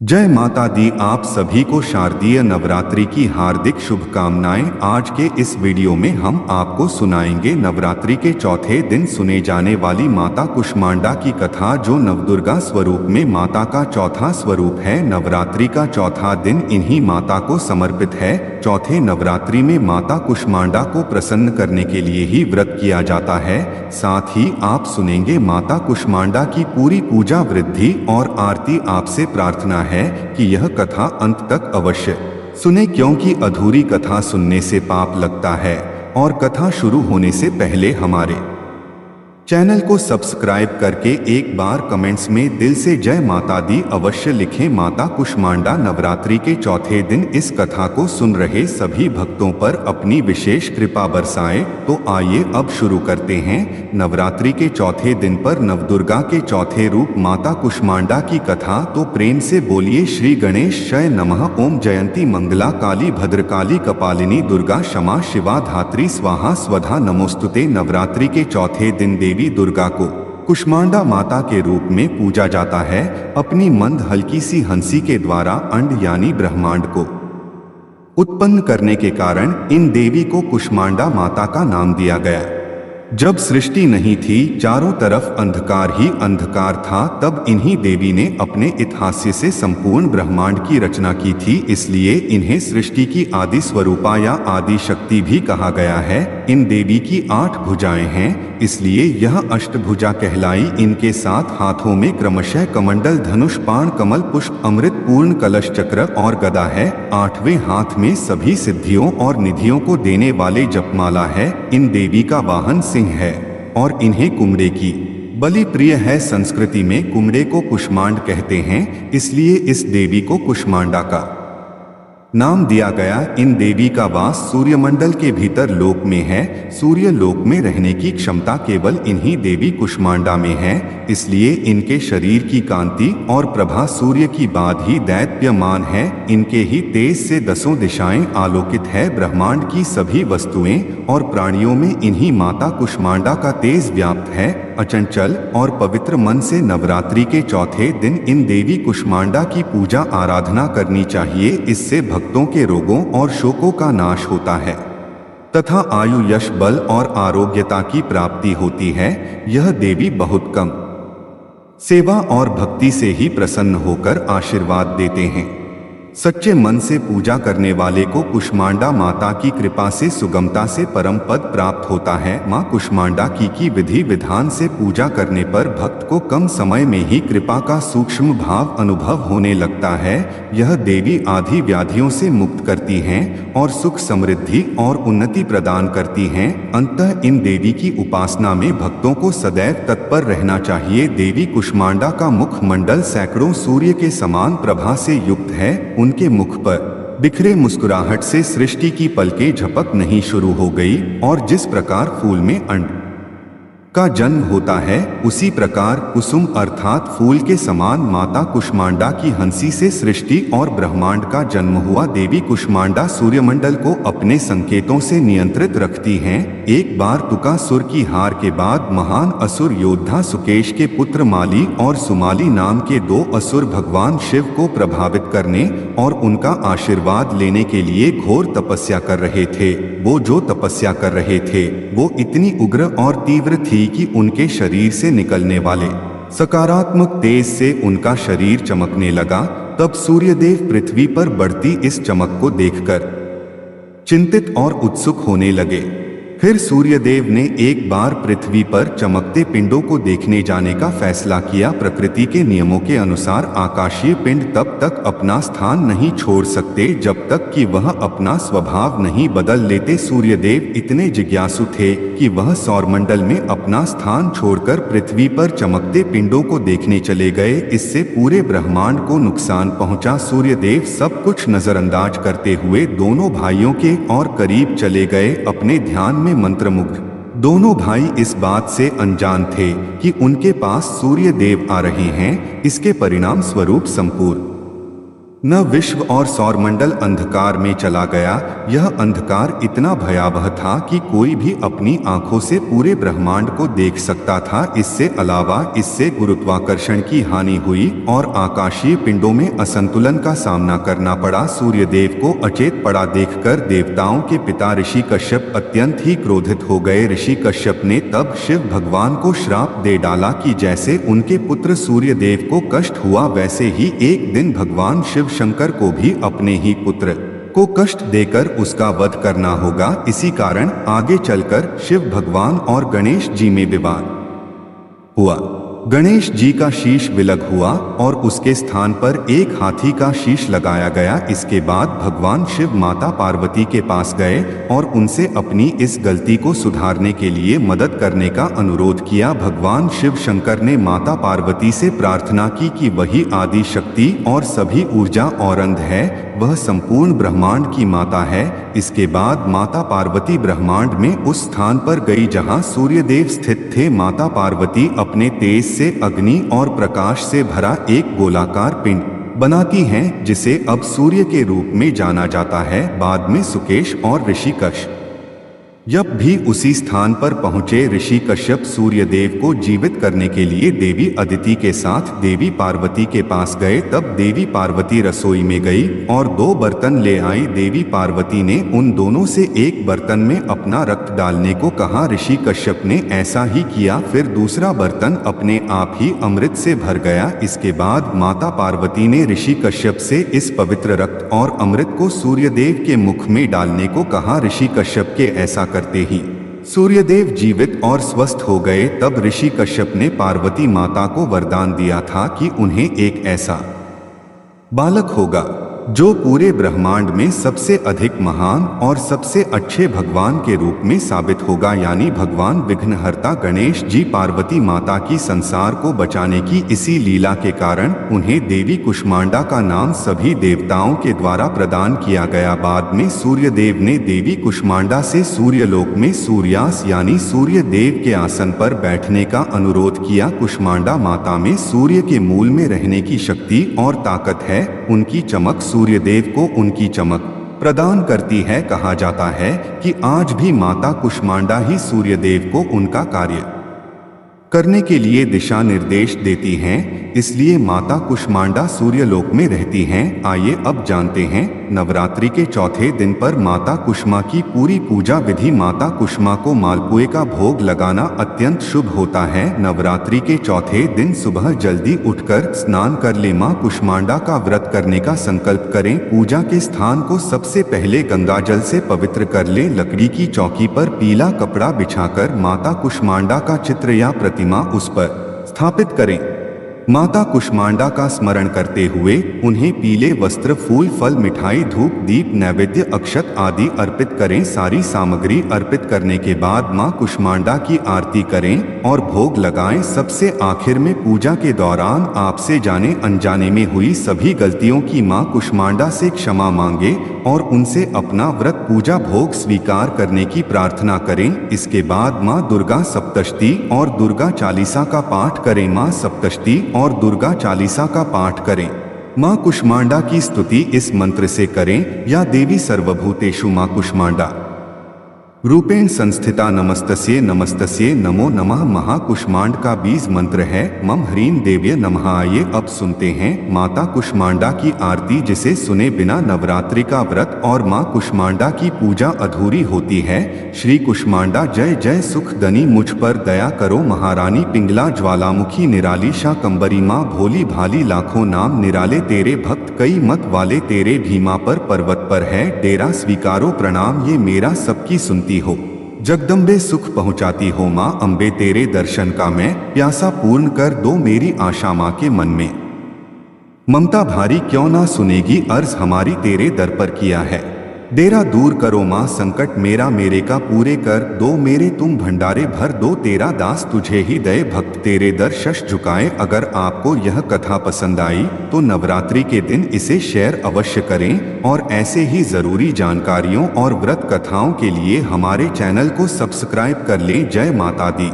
जय माता दी। आप सभी को शारदीय नवरात्रि की हार्दिक शुभकामनाएं। आज के इस वीडियो में हम आपको सुनाएंगे नवरात्रि के चौथे दिन सुने जाने वाली माता कुष्मांडा की कथा, जो नवदुर्गा स्वरूप में माता का चौथा स्वरूप है। नवरात्रि का चौथा दिन इन्हीं माता को समर्पित है। चौथे नवरात्रि में माता कुष्मांडा को प्रसन्न करने के लिए ही व्रत किया जाता है। साथ ही आप सुनेंगे माता कुष्मांडा की पूरी पूजा वृद्धि और आरती। आपसे प्रार्थना है कि यह कथा अंत तक अवश्य सुने, क्योंकि अधूरी कथा सुनने से पाप लगता है। और कथा शुरू होने से पहले हमारे चैनल को सब्सक्राइब करके एक बार कमेंट्स में दिल से जय माता दी अवश्य लिखें। माता कुष्मांडा नवरात्रि के चौथे दिन इस कथा को सुन रहे सभी भक्तों पर अपनी विशेष कृपा बरसाएं। तो आइए अब शुरू करते हैं। नवरात्रि के चौथे दिन पर नवदुर्गा के चौथे रूप माता कुष्मांडा की कथा। तो प्रेम से बोलिए श्री गणेशाय नमः। ओम जयंती मंगला काली भद्रकाली कपालिनी दुर्गा क्षमा शिवा धात्री स्वाहा स्वधा नमोस्तुते। नवरात्रि के चौथे दिन देवी दुर्गा को कुष्मांडा माता के रूप में पूजा जाता है। अपनी मंद हल्की सी हंसी के द्वारा अंड यानी ब्रह्मांड को उत्पन्न करने के कारण इन देवी को कुष्मांडा माता का नाम दिया गया। जब सृष्टि नहीं थी, चारों तरफ अंधकार ही अंधकार था, तब इन्हीं देवी ने अपने इतिहास्य से संपूर्ण ब्रह्मांड की रचना की थी। इसलिए इन्हें सृष्टि की आदि स्वरूपा या आदि शक्ति भी कहा गया है। इन देवी की 8 भुजाएं हैं, इसलिए यह अष्टभुजा कहलाई। इनके 7 हाथों में क्रमशः कमंडल, धनुष, बाण, कमल, पुष्प, अमृत, पूर्ण, कलश, चक्र और गदा है। 8वें हाथ में सभी सिद्धियों और निधियों को देने वाले जपमाला है। इन देवी का वाहन सिंह है और इन्हें कुम्हड़े की बलि प्रिय है। संस्कृति में कुम्हड़े को कुष्मांड कहते हैं, इसलिए इस देवी को कुष्मांडा का नाम दिया गया। इन देवी का वास सूर्यमंडल के भीतर लोक में है। सूर्य लोक में रहने की क्षमता केवल इन्हीं देवी कुष्मांडा में है, इसलिए इनके शरीर की कांति और प्रभा सूर्य की बाद ही दैदीप्यमान है। इनके ही तेज से 10 दिशाएं आलोकित है। ब्रह्मांड की सभी वस्तुएं और प्राणियों में इन्हीं माता कुष्मांडा का तेज व्याप्त है। अचंचल और पवित्र मन से नवरात्रि के चौथे दिन इन देवी कुष्मांडा की पूजा आराधना करनी चाहिए। इससे भक्तों के रोगों और शोकों का नाश होता है तथा आयु, यश, बल और आरोग्यता की प्राप्ति होती है। यह देवी बहुत कम सेवा और भक्ति से ही प्रसन्न होकर आशीर्वाद देते हैं। सच्चे मन से पूजा करने वाले को कुष्मांडा माता की कृपा से सुगमता से परम पद प्राप्त होता है। माँ कुष्मांडा की विधि विधान से पूजा करने पर भक्त को कम समय में ही कृपा का सूक्ष्म भाव अनुभव होने लगता है। यह देवी आदि व्याधियों से मुक्त करती हैं और सुख, समृद्धि और उन्नति प्रदान करती हैं। अंततः इन देवी की उपासना में भक्तों को सदैव तत्पर रहना चाहिए। देवी कुष्मांडा का मुख मंडल सैकड़ों सूर्य के समान प्रभा से युक्त है। उनके मुख पर बिखरे मुस्कुराहट से सृष्टि की पलकें झपक नहीं शुरू हो गई। और जिस प्रकार फूल में अंड का जन्म होता है, उसी प्रकार कुसुम अर्थात फूल के समान माता कुष्मांडा की हंसी से सृष्टि और ब्रह्मांड का जन्म हुआ। देवी कुष्मांडा सूर्यमंडल को अपने संकेतों से नियंत्रित रखती हैं। एक बार तुकासुर की हार के बाद महान असुर योद्धा सुकेश के पुत्र माली और सुमाली नाम के 2 असुर भगवान शिव को प्रभावित करने और उनका आशीर्वाद लेने के लिए घोर तपस्या कर रहे थे। वो जो तपस्या कर रहे थे वो इतनी उग्र और तीव्र थी कि उनके शरीर से निकलने वाले सकारात्मक तेज से उनका शरीर चमकने लगा। तब सूर्यदेव पृथ्वी पर बढ़ती इस चमक को देखकर चिंतित और उत्सुक होने लगे। फिर सूर्यदेव ने एक बार पृथ्वी पर चमकते पिंडों को देखने जाने का फैसला किया। प्रकृति के नियमों के अनुसार आकाशीय पिंड तब तक अपना स्थान नहीं छोड़ सकते जब तक कि वह अपना स्वभाव नहीं बदल लेते। सूर्यदेव इतने जिज्ञासु थे कि वह सौरमंडल में अपना स्थान छोड़कर पृथ्वी पर चमकते पिंडों को देखने चले गए। इससे पूरे ब्रह्मांड को नुकसान पहुंचा। सूर्यदेव सब कुछ नजरअंदाज करते हुए दोनों भाइयों के और करीब चले गए। अपने ध्यान में मंत्रमुग्ध दोनों भाई इस बात से अनजान थे कि उनके पास सूर्य देव आ रहे हैं। इसके परिणाम स्वरूप संपूर्ण न विश्व और सौरमंडल अंधकार में चला गया। यह अंधकार इतना भयावह था कि कोई भी अपनी आंखों से पूरे ब्रह्मांड को देख सकता था। इससे अलावा इससे गुरुत्वाकर्षण की हानि हुई और आकाशीय पिंडों में असंतुलन का सामना करना पड़ा। सूर्यदेव को अचेत पड़ा देखकर देवताओं के पिता ऋषि कश्यप अत्यंत ही क्रोधित हो गए। ऋषि कश्यप ने तब शिव भगवान को श्राप दे डाला कि जैसे उनके पुत्र सूर्यदेव को कष्ट हुआ वैसे ही एक दिन भगवान शिव शंकर को भी अपने ही पुत्र को कष्ट देकर उसका वध करना होगा। इसी कारण आगे चलकर शिव भगवान और गणेश जी में विवाद हुआ। गणेश जी का शीश विलग हुआ और उसके स्थान पर एक हाथी का शीश लगाया गया। इसके बाद भगवान शिव माता पार्वती के पास गए और उनसे अपनी इस गलती को सुधारने के लिए मदद करने का अनुरोध किया। भगवान शिव शंकर ने माता पार्वती से प्रार्थना की कि वही आदि शक्ति और सभी ऊर्जा और अंध है, वह संपूर्ण ब्रह्मांड की माता है। इसके बाद माता पार्वती ब्रह्मांड में उस स्थान पर गई जहां सूर्यदेव स्थित थे। माता पार्वती अपने तेज से अग्नि और प्रकाश से भरा एक गोलाकार पिंड बनाती हैं, जिसे अब सूर्य के रूप में जाना जाता है। बाद में सुकेश और ऋषि कश्यप भी उसी स्थान पर पहुंचे। ऋषि कश्यप सूर्यदेव को जीवित करने के लिए देवी अदिति के साथ देवी पार्वती के पास गए। तब देवी पार्वती रसोई में गई और 2 बर्तन ले आई। देवी पार्वती ने उन दोनों से एक बर्तन में अपना रक्त डालने को कहा। ऋषि कश्यप ने ऐसा ही किया। फिर दूसरा बर्तन अपने आप ही अमृत से भर गया। इसके बाद माता पार्वती ने ऋषि कश्यप से इस पवित्र रक्त और अमृत को सूर्यदेव के मुख में डालने को कहा। ऋषि कश्यप के ऐसा करते ही सूर्यदेव जीवित और स्वस्थ हो गए। तब ऋषि कश्यप ने पार्वती माता को वरदान दिया था कि उन्हें एक ऐसा बालक होगा जो पूरे ब्रह्मांड में सबसे अधिक महान और सबसे अच्छे भगवान के रूप में साबित होगा, यानी भगवान विघ्नहर्ता गणेश जी। पार्वती माता की संसार को बचाने की इसी लीला के कारण उन्हें देवी कुष्मांडा का नाम सभी देवताओं के द्वारा प्रदान किया गया। बाद में सूर्यदेव ने देवी कुष्मांडा से सूर्यलोक में सूर्यास यानी सूर्यदेव के आसन पर बैठने का अनुरोध किया। कुष्मांडा माता में सूर्य के मूल में रहने की शक्ति और ताकत है। उनकी चमक सूर्यदेव को उनकी चमक प्रदान करती है। कहा जाता है कि आज भी माता कुष्मांडा ही सूर्यदेव को उनका कार्य करने के लिए दिशा निर्देश देती हैं, इसलिए माता कुष्मांडा सूर्यलोक में रहती हैं। आइए अब जानते हैं नवरात्रि के चौथे दिन पर माता कुष्मा की पूरी पूजा विधि। माता कुष्मा को मालपुए का भोग लगाना अत्यंत शुभ होता है। नवरात्रि के चौथे दिन सुबह जल्दी उठकर स्नान कर ले। मां कुष्मांडा का व्रत करने का संकल्प करें। पूजा के स्थान को सबसे पहले गंगा जल से पवित्र कर ले। लकड़ी की चौकी पर पीला कपड़ा बिछाकर माता कुष्मांडा का चित्र या प्रतिमा उस पर स्थापित करें। माता कुष्मांडा का स्मरण करते हुए उन्हें पीले वस्त्र, फूल, फल, मिठाई, धूप, दीप, नैवेद्य, अक्षत आदि अर्पित करें। सारी सामग्री अर्पित करने के बाद मां कुष्मांडा की आरती करें और भोग लगाएं। सबसे आखिर में पूजा के दौरान आपसे जाने अनजाने में हुई सभी गलतियों की मां कुष्मांडा से क्षमा मांगे और उनसे अपना व्रत, पूजा, भोग स्वीकार करने की प्रार्थना करें। इसके बाद मां दुर्गा सप्तशती और दुर्गा चालीसा का पाठ करें। मां सप्तशती और दुर्गा चालीसा का पाठ करें। मां कुष्मांडा की स्तुति इस मंत्र से करें या देवी सर्वभूतेषु मां कुष्मांडा रूपेण संस्थिता नमस्तस्ये नमस्तस्ये नमो नमः। महाकुष्मांड का बीज मंत्र है मम ह्रीं देव्य नमः। आइए अब सुनते हैं माता कुष्मांडा की आरती, जिसे सुने बिना नवरात्रि का व्रत और मां कुष्मांडा की पूजा अधूरी होती है। श्री कुष्मांडा जय जय सुख दनी, मुझ पर दया करो महारानी। पिंगला ज्वालामुखी निराली शाकंबरी, मां भोली भाली, लाखों नाम निराले तेरे भक्त, कई मत वाले तेरे भीमा पर पर्वत पर है डेरा। स्वीकारो प्रणाम ये मेरा, सबकी सुनती हो जगदम्बे, सुख पहुंचाती हो मां अम्बे। तेरे दर्शन का मैं प्यासा पूर्ण कर दो मेरी आशा। मां के मन में ममता भारी क्यों ना सुनेगी अर्ज हमारी, तेरे दर पर किया है डेरा। दूर करो मां संकट मेरा, मेरे का पूरे कर दो मेरे तुम भंडारे भर दो। तेरा दास तुझे ही दे भक्त, तेरे दर शश झुकाए। अगर आपको यह कथा पसंद आई तो नवरात्रि के दिन इसे शेयर अवश्य करें और ऐसे ही जरूरी जानकारियों और व्रत कथाओं के लिए हमारे चैनल को सब्सक्राइब कर लें। जय माता दी।